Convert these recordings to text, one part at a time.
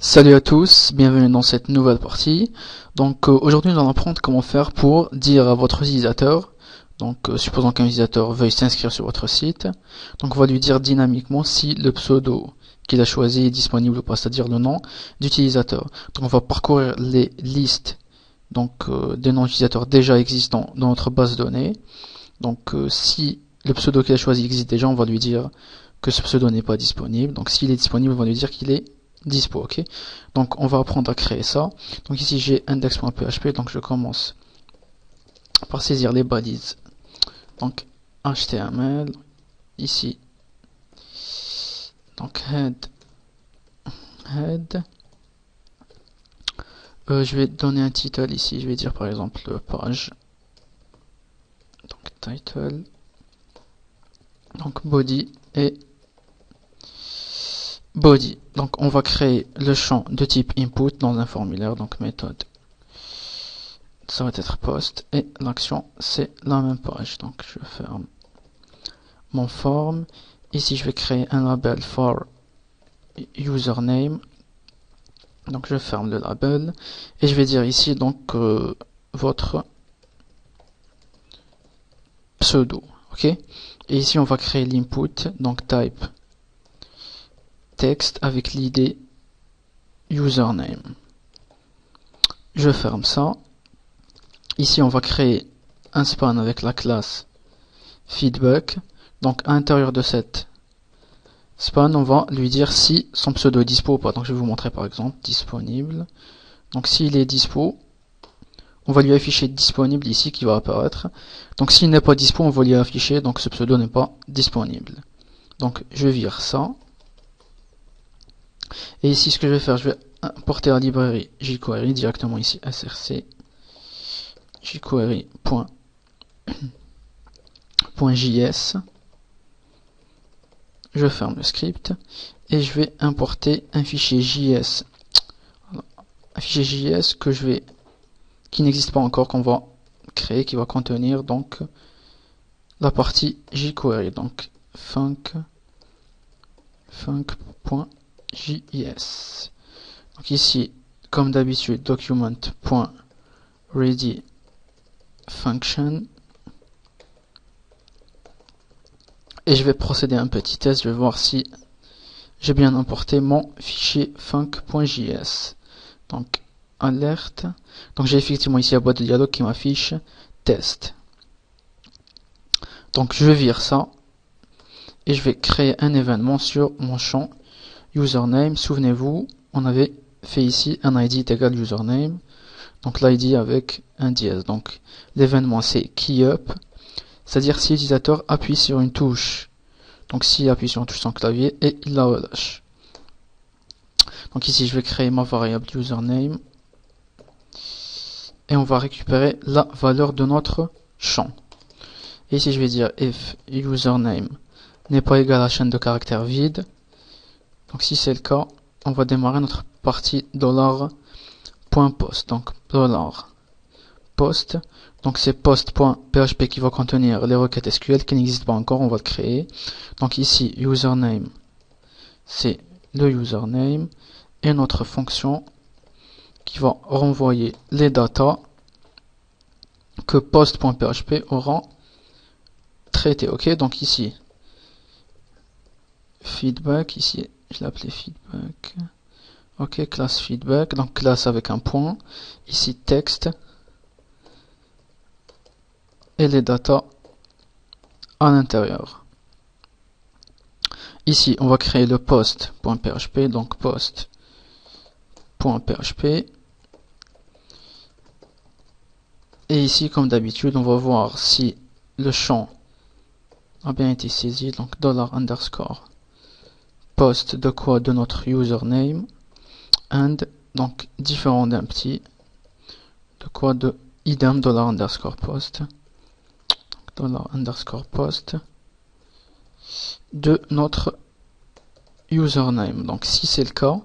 Salut à tous, bienvenue dans cette nouvelle partie. Aujourd'hui nous allons apprendre comment faire pour dire à votre utilisateur, supposons qu'un utilisateur veuille s'inscrire sur votre site, donc on va lui dire dynamiquement si le pseudo qu'il a choisi est disponible ou pas, c'est-à-dire le nom d'utilisateur. Donc on va parcourir les listes des noms d'utilisateurs déjà existants dans notre base de données. Si le pseudo qu'il a choisi existe déjà, on va lui dire que ce pseudo n'est pas disponible. Donc s'il est disponible, on va lui dire qu'il est dispo, ok. Donc on va apprendre à créer ça. Donc ici j'ai index.php, donc je commence par saisir les bodies. Donc HTML, ici, donc head. Je vais donner un title ici, je vais dire par exemple page. Donc title, donc body et body. Donc on va créer le champ de type input dans un formulaire, donc méthode. Ça va être post et l'action c'est la même page. Donc je ferme mon form. Ici je vais créer un label for username. Donc je ferme le label et je vais dire ici votre pseudo, ok. Et ici on va créer l'input, donc type texte avec l'id username. Je ferme ça. Ici on va créer un span avec la classe feedback. Donc à l'intérieur de cette span on va lui dire si son pseudo est dispo ou pas. Donc je vais vous montrer par exemple disponible. Donc s'il est dispo, on va lui afficher disponible ici qui va apparaître. Donc s'il n'est pas dispo, on va lui afficher donc ce pseudo n'est pas disponible. Donc je vire ça. Et ici ce que je vais faire, je vais importer la librairie jQuery directement ici src jQuery.js. Je ferme le script et je vais importer un fichier JS. Un fichier JS qui n'existe pas encore, qu'on va créer, qui va contenir donc la partie jQuery, donc func.js. Donc ici, comme d'habitude, document.ready function. Et je vais procéder à un petit test, je vais voir si j'ai bien importé mon fichier func.js. Donc alerte. Donc j'ai effectivement ici la boîte de dialogue qui m'affiche test. Donc je vire ça et je vais créer un événement sur mon champ username. Souvenez-vous, on avait fait ici un id est égal username. Donc l'id avec un dièse. Donc l'événement c'est keyup, c'est-à-dire si l'utilisateur appuie sur une touche. Donc s'il appuie sur une touche sur son clavier et il la relâche. Donc ici je vais créer ma variable username et on va récupérer la valeur de notre champ. Et ici je vais dire if username n'est pas égal à la chaîne de caractères vide. Donc si c'est le cas, on va démarrer notre partie $.post. Donc $post. Donc c'est post.php qui va contenir les requêtes SQL qui n'existent pas encore, on va le créer. Donc ici username c'est le username et notre fonction qui va renvoyer les datas que post.php aura traité. Ok, donc ici feedback, ici je l'ai appelé feedback. Ok, classe feedback, donc classe avec un point. Ici texte et les datas à l'intérieur. Ici on va créer le post.php, donc post.php. Et ici comme d'habitude on va voir si le champ a bien été saisi, donc $_post de quoi, de notre username, and donc différent d'un petit, de quoi, de idem $_post, $_post de notre username. Donc si c'est le cas,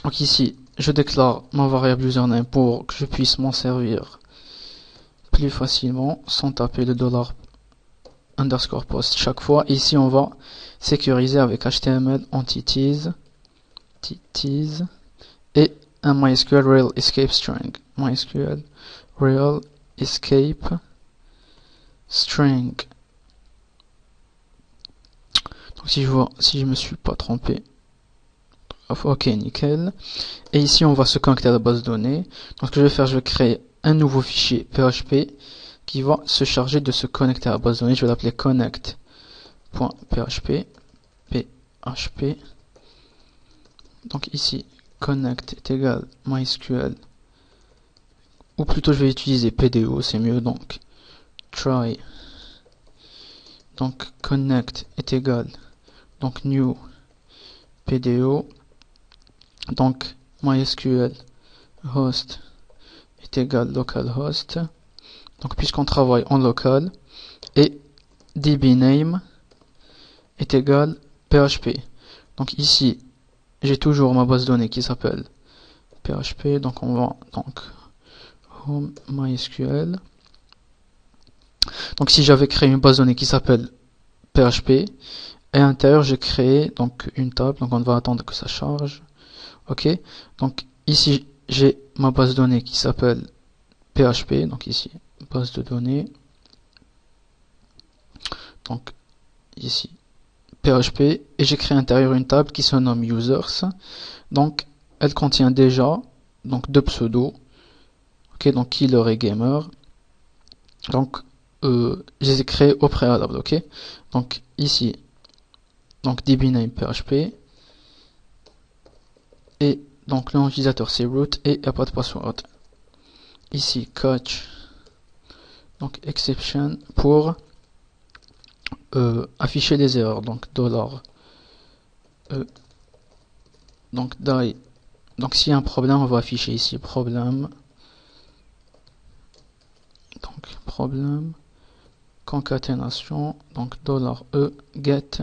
donc ici je déclare ma variable username pour que je puisse m'en servir plus facilement sans taper le $_post chaque fois. Ici on va sécuriser avec HTML entities entities et un MySQL real escape string. MySQL real escape string. Donc si je me suis pas trompé. Ok, nickel. Et ici on va se connecter à la base de données. Donc ce que je vais faire, je vais créer un nouveau fichier PHP qui va se charger de se connecter à la base de données. Je vais l'appeler connect.php. PHP. Donc ici connect est égal MySQL, ou plutôt je vais utiliser PDO, c'est mieux. Donc try, donc connect est égal donc new PDO, donc MySQL host est égal localhost, donc puisqu'on travaille en local, et dbname est égal PHP. Donc ici j'ai toujours ma base de données qui s'appelle PHP, donc on va home MySQL. Donc si j'avais créé une base de données qui s'appelle PHP, et à l'intérieur j'ai créé donc une table, donc on va attendre que ça charge. Ok, donc ici j'ai ma base de données qui s'appelle PHP, donc ici base de données, donc ici PHP, et j'ai créé à l'intérieur une table qui se nomme users. Donc elle contient déjà donc deux pseudos, ok, donc killer et gamer. Donc je les ai créés au préalable, ok. Donc ici donc dbname PHP, et donc le nom utilisateur c'est root, et il n'y a pas de password. Ici catch, donc exception pour afficher les erreurs, donc $e, donc die. Donc s'il y a un problème, on va afficher ici problème, donc problème, concaténation, donc $e get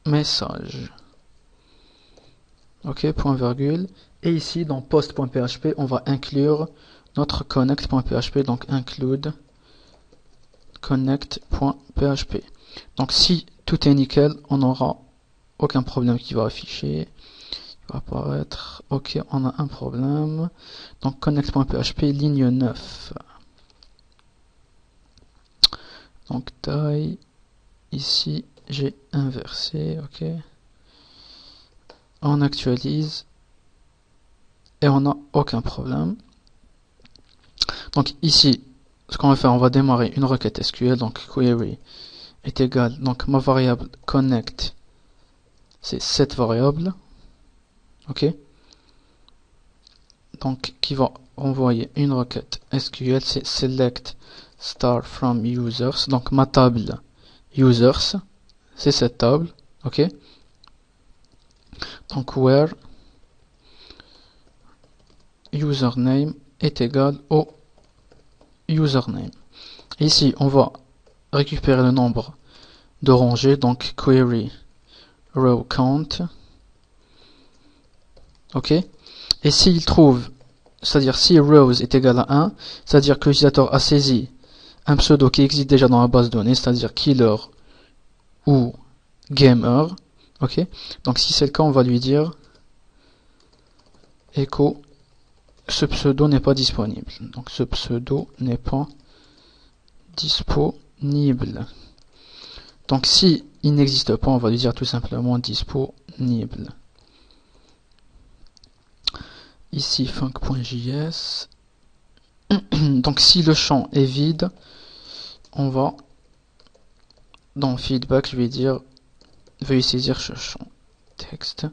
message, ok, point virgule. Et ici dans post.php on va inclure notre connect.php, donc include connect.php. donc si tout est nickel, on n'aura aucun problème qui va afficher, il va apparaître. Ok, on a un problème, donc connect.php ligne 9, donc taille ici j'ai inversé, ok, on actualise et on n'a aucun problème. Donc ici ce qu'on va faire, on va démarrer une requête SQL, donc query est égal, donc ma variable connect c'est cette variable, ok, donc qui va envoyer une requête SQL, c'est select star from users, donc ma table users c'est cette table, ok, donc where username est égal au username. Ici on va récupérer le nombre de rangées, donc query row count, ok, et s'il trouve, c'est-à-dire si rows est égal à 1, c'est-à-dire que l'utilisateur a saisi un pseudo qui existe déjà dans la base de données, c'est-à-dire killer ou gamer, ok, donc si c'est le cas, on va lui dire echo ce pseudo n'est pas disponible, donc ce pseudo n'est pas disponible. Donc si il n'existe pas, on va lui dire tout simplement disponible. Ici func.js. Donc si le champ est vide, on va dans feedback, je vais dire veuillez saisir ce champ texte,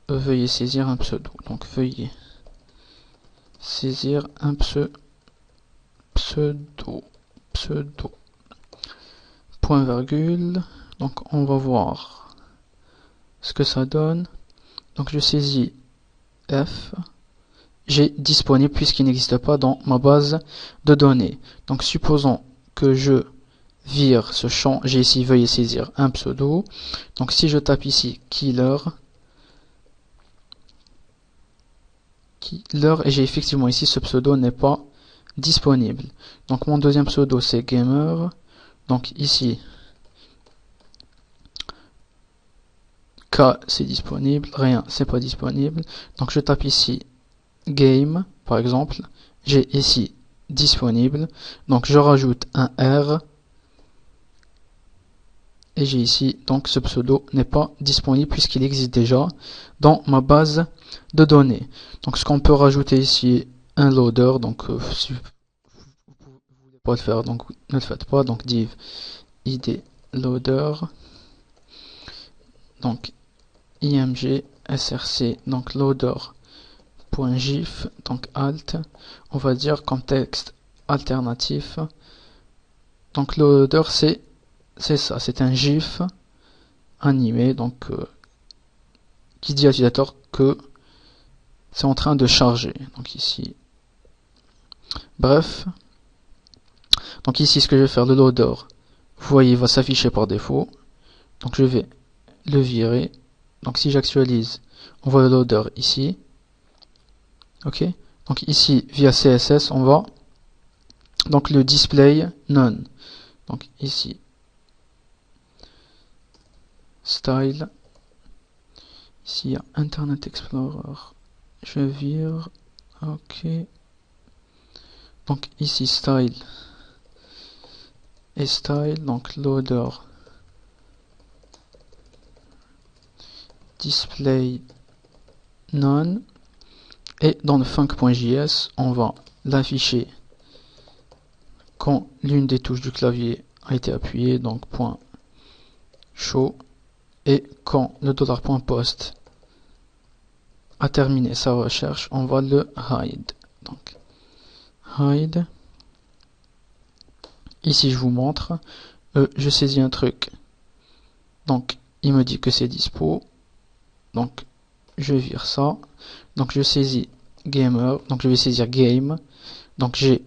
veuillez saisir un pseudo, donc veuillez saisir un pseudo, point virgule. Donc on va voir ce que ça donne. Donc je saisis F, j'ai disponible puisqu'il n'existe pas dans ma base de données. Donc supposons que je vire ce champ, j'ai ici veuillez saisir un pseudo. Donc si je tape ici killer, et j'ai effectivement ici ce pseudo n'est pas disponible. Donc mon deuxième pseudo c'est gamer, donc ici K c'est disponible, rien c'est pas disponible. Donc je tape ici game par exemple, j'ai ici disponible, donc je rajoute un R et j'ai ici donc ce pseudo n'est pas disponible puisqu'il existe déjà dans ma base de données. Donc ce qu'on peut rajouter ici, un loader, donc si vous ne voulez pas le faire, donc ne le faites pas, donc div id loader, donc img src, donc loader.gif, donc alt, on va dire contexte alternatif. Donc loader c'est ça, c'est un gif animé, donc qui dit à l'utilisateur que c'est en train de charger. Donc ici, bref, donc ici ce que je vais faire, le loader, vous voyez, il va s'afficher par défaut, donc je vais le virer. Donc si j'actualise, on voit le loader ici, ok. Donc ici via CSS on va donc le display none, donc ici style, ici il y a Internet Explorer, je vire, ok. Donc ici style et style, donc loader display none, et dans le func.js on va l'afficher quand l'une des touches du clavier a été appuyée, donc .show, et quand le $.post a terminé sa recherche, on va le hide. Donc hide. Ici je vous montre, je saisis un truc, donc il me dit que c'est dispo, donc je vire ça, donc je saisis gamer, donc je vais saisir game, donc j'ai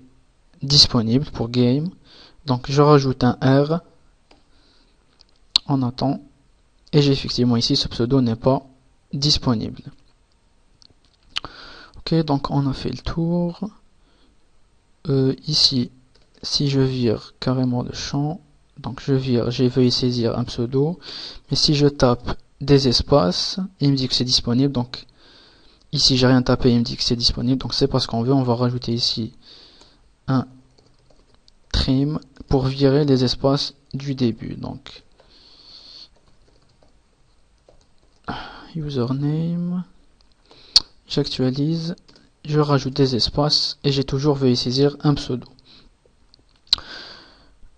disponible pour game, donc je rajoute un R, on attend, et j'ai effectivement ici ce pseudo n'est pas disponible. Ok, donc on a fait le tour. Ici, si je vire carrément le champ, donc je vire, j'ai veuillez saisir un pseudo, mais si je tape des espaces, il me dit que c'est disponible, donc ici j'ai rien tapé, il me dit que c'est disponible, donc c'est parce qu'on veut, on va rajouter ici un trim pour virer les espaces du début, donc username, j'actualise, je rajoute des espaces et j'ai toujours veuillez saisir un pseudo.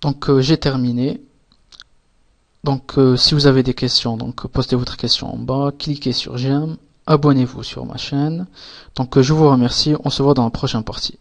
Donc j'ai terminé. Donc si vous avez des questions, donc postez votre question en bas, cliquez sur j'aime, abonnez-vous sur ma chaîne. Donc je vous remercie, on se voit dans la prochaine partie.